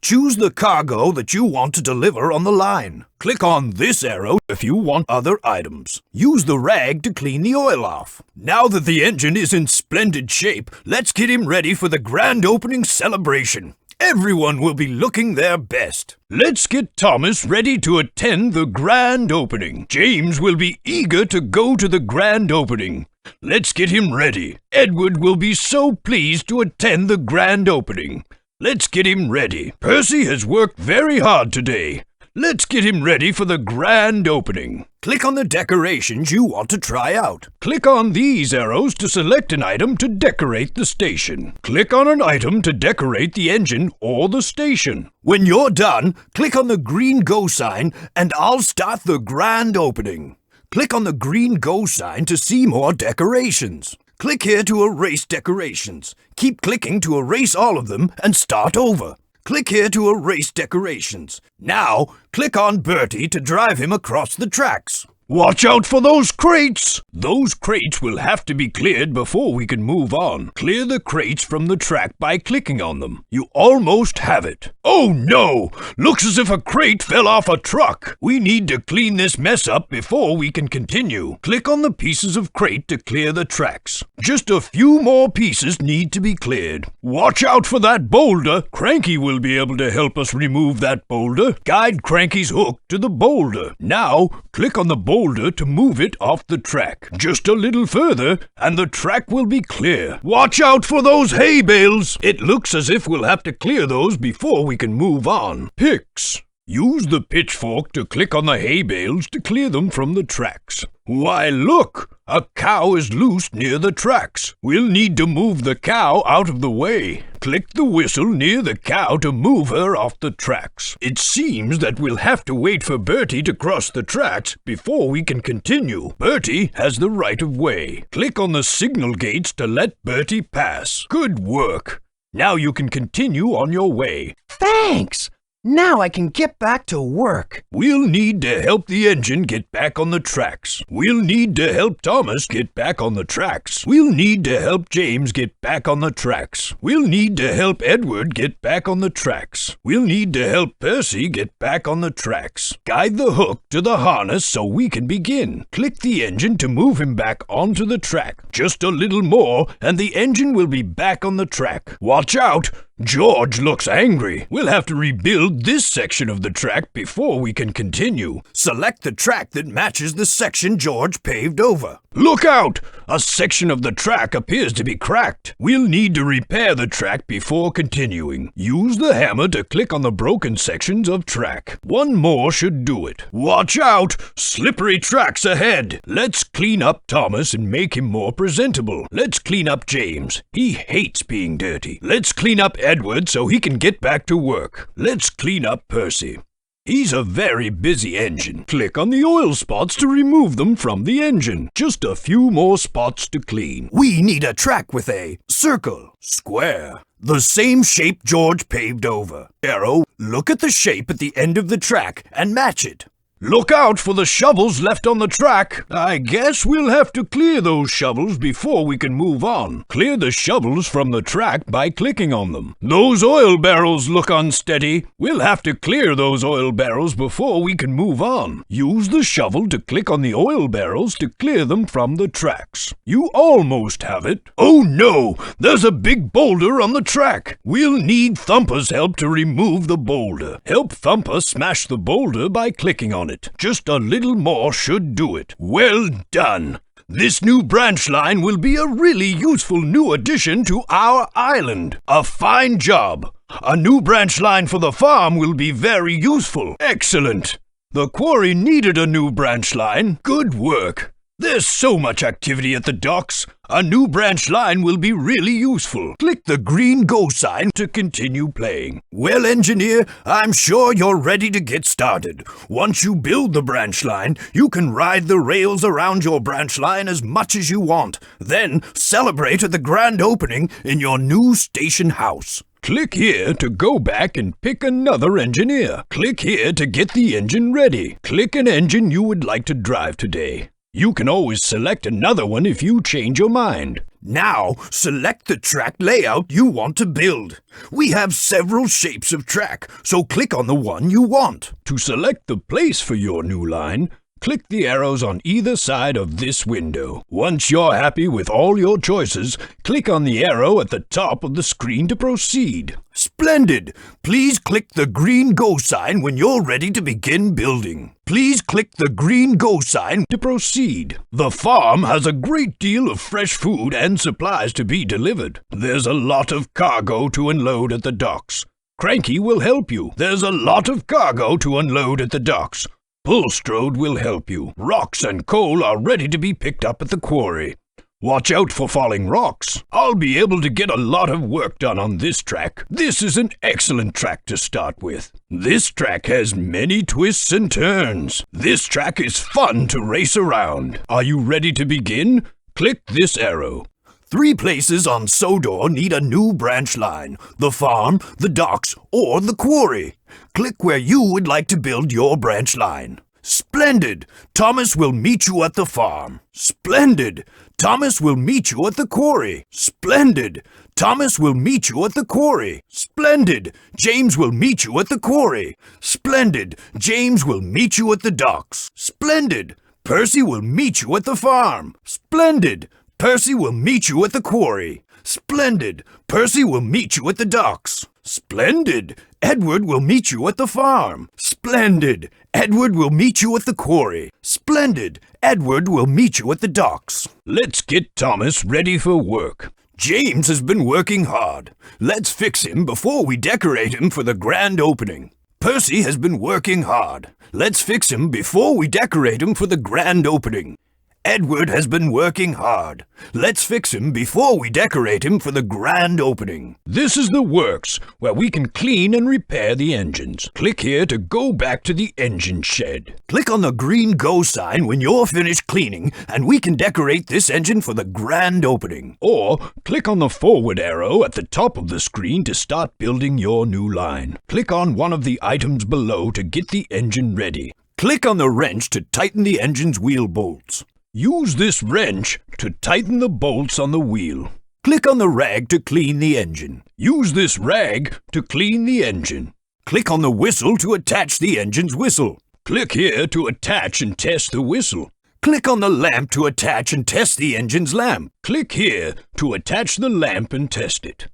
choose the cargo that you want to deliver on the line. Click on this arrow if you want other items. Use the rag to clean the oil off. Now that the engine is in splendid shape, let's get him ready for the grand opening celebration. Everyone will be looking their best. Let's get Thomas ready to attend the grand opening. James will be eager to go to the grand opening. Let's get him ready. Edward will be so pleased to attend the grand opening. Let's get him ready. Percy has worked very hard today. Let's get him ready for the grand opening. Click on the decorations you want to try out. Click on these arrows to select an item to decorate the station. Click on an item to decorate the engine or the station. When you're done, click on the green Go sign and I'll start the grand opening. Click on the green Go sign to see more decorations. Click here to erase decorations. Keep clicking to erase all of them and start over. Click here to erase decorations. Now, click on Bertie to drive him across the tracks. Watch out for those crates! Those crates will have to be cleared before we can move on. Clear the crates from the track by clicking on them. You almost have it. Oh no! Looks as if a crate fell off a truck. We need to clean this mess up before we can continue. Click on the pieces of crate to clear the tracks. Just a few more pieces need to be cleared. Watch out for that boulder. Cranky will be able to help us remove that boulder. Guide Cranky's hook to the boulder. Now, click on the boulder to move it off the track. Just a little further, and the track will be clear. Watch out for those hay bales! It looks as if we'll have to clear those before we can move on. Picks. Use the pitchfork to click on the hay bales to clear them from the tracks. Why, look! A cow is loose near the tracks. We'll need to move the cow out of the way. Click the whistle near the cow to move her off the tracks. It seems that we'll have to wait for Bertie to cross the tracks before we can continue. Bertie has the right of way. Click on the signal gates to let Bertie pass. Good work. Now you can continue on your way. Thanks! Now I can get back to work. We'll need to help the engine get back on the tracks. We'll need to help Thomas get back on the tracks. We'll need to help James get back on the tracks. We'll need to help Edward get back on the tracks. We'll need to help Percy get back on the tracks. Guide the hook to the harness so we can begin. Click the engine to move him back onto the track. Just a little more and the engine will be back on the track. Watch out! George looks angry. We'll have to rebuild this section of the track before we can continue. Select the track that matches the section George paved over. Look out! A section of the track appears to be cracked. We'll need to repair the track before continuing. Use the hammer to click on the broken sections of track. One more should do it. Watch out! Slippery tracks ahead. Let's clean up Thomas and make him more presentable. Let's clean up James. He hates being dirty. Let's clean up Edward so he can get back to work. Let's clean up Percy. He's a very busy engine. Click on the oil spots to remove them from the engine. Just a few more spots to clean. We need a track with a circle, square, the same shape George paved over. Arrow, look at the shape at the end of the track and match it. Look out for the shovels left on the track. I guess we'll have to clear those shovels before we can move on. Clear the shovels from the track by clicking on them. Those oil barrels look unsteady. We'll have to clear those oil barrels before we can move on. Use the shovel to click on the oil barrels to clear them from the tracks. You almost have it. Oh no! There's a big boulder on the track. We'll need Thumper's help to remove the boulder. Help Thumper smash the boulder by clicking on it. Just a little more should do it. Well done! This new branch line will be a really useful new addition to our island. A fine job! A new branch line for the farm will be very useful. Excellent! The quarry needed a new branch line. Good work! There's so much activity at the docks. A new branch line will be really useful. Click the green Go sign to continue playing. Well, engineer, I'm sure you're ready to get started. Once you build the branch line, you can ride the rails around your branch line as much as you want. Then celebrate at the grand opening in your new station house. Click here to go back and pick another engineer. Click here to get the engine ready. Click an engine you would like to drive today. You can always select another one if you change your mind. Now, select the track layout you want to build. We have several shapes of track, so click on the one you want. To select the place for your new line, click the arrows on either side of this window. Once you're happy with all your choices, click on the arrow at the top of the screen to proceed. Splendid! Please click the green Go sign when you're ready to begin building. Please click the green Go sign to proceed. The farm has a great deal of fresh food and supplies to be delivered. There's a lot of cargo to unload at the docks. Cranky will help you. There's a lot of cargo to unload at the docks. Bulstrode will help you. Rocks and coal are ready to be picked up at the quarry. Watch out for falling rocks. I'll be able to get a lot of work done on this track. This is an excellent track to start with. This track has many twists and turns. This track is fun to race around. Are you ready to begin? Click this arrow. 3 places on Sodor need a new branch line: the farm, the docks, or the quarry. Click where you would like to build your branch line. Splendid! Thomas will meet you at the farm. Splendid! Thomas will meet you at the quarry. Splendid! Thomas will meet you at the quarry. Splendid! James will meet you at the quarry. Splendid! James will meet you at the docks. Splendid! Percy will meet you at the farm. Splendid! Percy will meet you at the quarry. Splendid! Percy will meet you at the docks. Splendid! Edward will meet you at the farm. Splendid! Edward will meet you at the quarry. Splendid! Edward will meet you at the docks. Let's get Thomas ready for work. James has been working hard. Let's fix him before we decorate him for the grand opening. Percy has been working hard. Let's fix him before we decorate him for the grand opening. Edward has been working hard. Let's fix him before we decorate him for the grand opening. This is the works, where we can clean and repair the engines. Click here to go back to the engine shed. Click on the green Go sign when you're finished cleaning, and we can decorate this engine for the grand opening. Or click on the forward arrow at the top of the screen to start building your new line. Click on one of the items below to get the engine ready. Click on the wrench to tighten the engine's wheel bolts. Use this wrench to tighten the bolts on the wheel. Click on the rag to clean the engine. Use this rag to clean the engine. Click on the whistle to attach the engine's whistle. Click here to attach and test the whistle. Click on the lamp to attach and test the engine's lamp. Click here to attach the lamp and test it.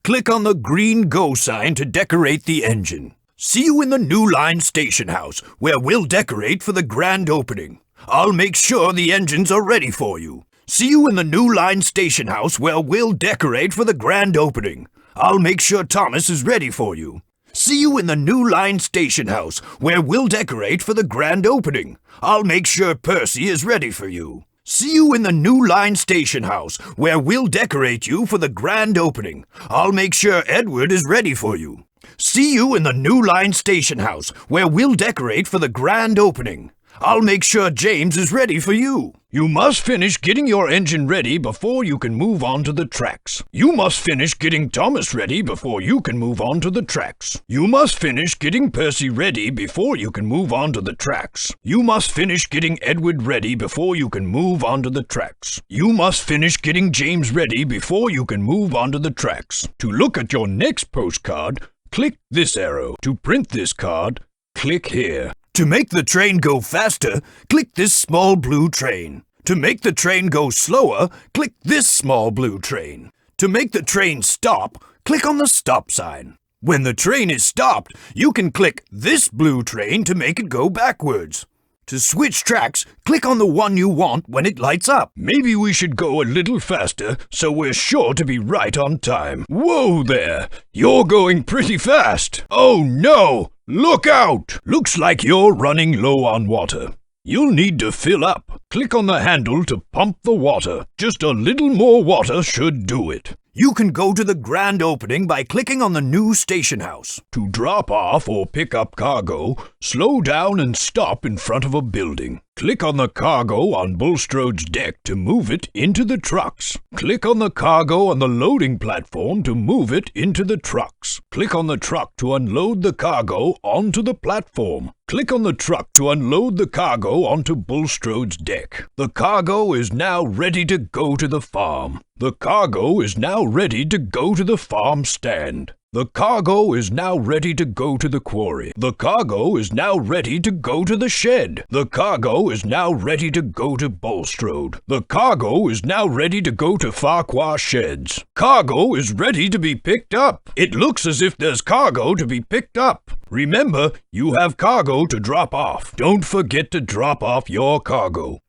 Click on the green Go sign to decorate the engine. See you in the new line station house, where we'll decorate for the grand opening. I'll make sure the engines are ready for you. See you in the new line station house where we'll decorate for the grand opening. I'll make sure Thomas is ready for you. See you in the new line station house where we'll decorate for the grand opening. I'll make sure Percy is ready for you. See you in the new line station house where we'll decorate you for the grand opening. I'll make sure Edward is ready for you. See you in the new line station house where we'll decorate for the grand opening. I'll make sure James is ready for you. You must finish getting your engine ready before you can move on to the tracks. You must finish getting Thomas ready before you can move on to the tracks. You must finish getting Percy ready before you can move on to the tracks. You must finish getting Edward ready before you can move on to the tracks. You must finish getting James ready before you can move on to the tracks. To look at your next postcard, click this arrow. To print this card, click here. To make the train go faster, click this small blue train. To make the train go slower, click this small blue train. To make the train stop, click on the stop sign. When the train is stopped, you can click this blue train to make it go backwards. To switch tracks, click on the one you want when it lights up. Maybe we should go a little faster so we're sure to be right on time. Whoa there! You're going pretty fast! Oh no! Look out! Looks like you're running low on water. You'll need to fill up. Click on the handle to pump the water. Just a little more water should do it. You can go to the grand opening by clicking on the new station house. To drop off or pick up cargo, slow down and stop in front of a building. Click on the cargo on Bulstrode's deck to move it into the trucks. Click on the cargo on the loading platform to move it into the trucks. Click on the truck to unload the cargo onto the platform. Click on the truck to unload the cargo onto Bulstrode's deck. The cargo is now ready to go to the farm. The cargo is now ready to go to the farm stand. The cargo is now ready to go to the quarry. The cargo is now ready to go to the shed. The cargo is now ready to go to Bulstrode. The cargo is now ready to go to Farquhar Sheds. Cargo is ready to be picked up. It looks as if there's cargo to be picked up. Remember, you have cargo to drop off. Don't forget to drop off your cargo.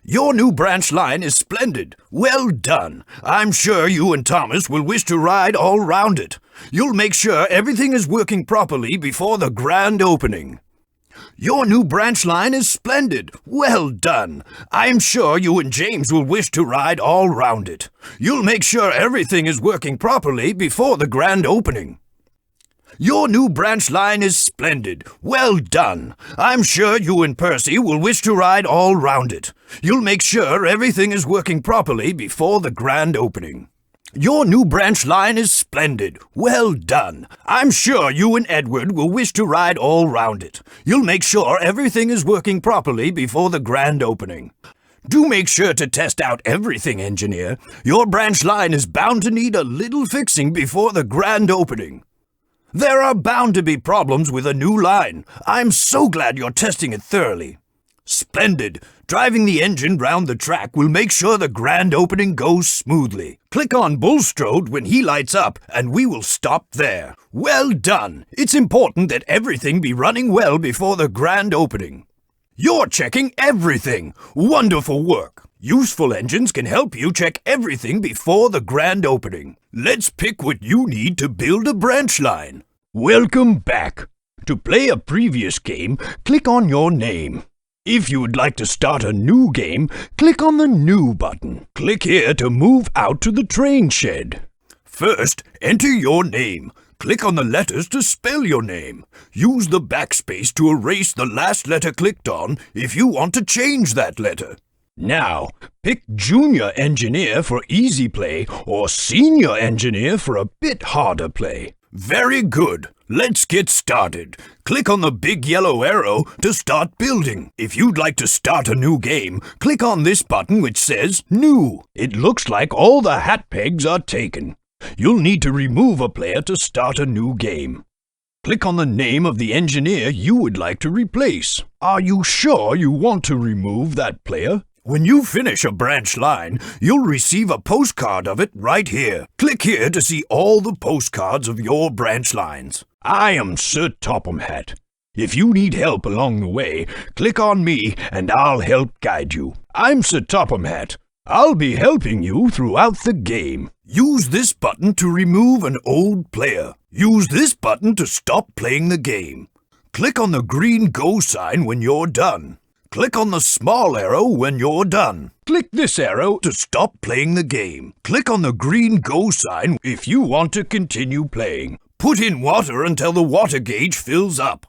Your new branch line is splendid. Well done. I'm sure you and Thomas will wish to ride all round it. You'll make sure everything is working properly before the grand opening. Your new branch line is splendid. Well done. I'm sure you and James will wish to ride all round it. You'll make sure everything is working properly before the grand opening. Your new branch line is splendid. Well done. I'm sure you and Percy will wish to ride all round it. You'll make sure everything is working properly before the grand opening. Your new branch line is splendid. Well done. I'm sure you and Edward will wish to ride all round it. You'll make sure everything is working properly before the grand opening. Do make sure to test out everything, engineer. Your branch line is bound to need a little fixing before the grand opening. There are bound to be problems with a new line. I'm so glad you're testing it thoroughly. Splendid. Driving the engine round the track will make sure the grand opening goes smoothly. Click on Bulstrode when he lights up, and we will stop there. Well done. It's important that everything be running well before the grand opening. You're checking everything. Wonderful work. Useful engines can help you check everything before the grand opening. Let's pick what you need to build a branch line. Welcome back. To play a previous game, click on your name. If you would like to start a new game, click on the New button. Click here to move out to the train shed. First, enter your name. Click on the letters to spell your name. Use the backspace to erase the last letter clicked on if you want to change that letter. Now, pick Junior Engineer for easy play or Senior Engineer for a bit harder play. Very good. Let's get started. Click on the big yellow arrow to start building. If you'd like to start a new game, click on this button which says New. It looks like all the hat pegs are taken. You'll need to remove a player to start a new game. Click on the name of the engineer you would like to replace. Are you sure you want to remove that player? When you finish a branch line, you'll receive a postcard of it right here. Click here to see all the postcards of your branch lines. I am Sir Topham Hatt. If you need help along the way, click on me and I'll help guide you. I'm Sir Topham Hatt. I'll be helping you throughout the game. Use this button to remove an old player. Use this button to stop playing the game. Click on the green Go sign when you're done. Click on the small arrow when you're done. Click this arrow to stop playing the game. Click on the green Go sign if you want to continue playing. Put in water until the water gauge fills up.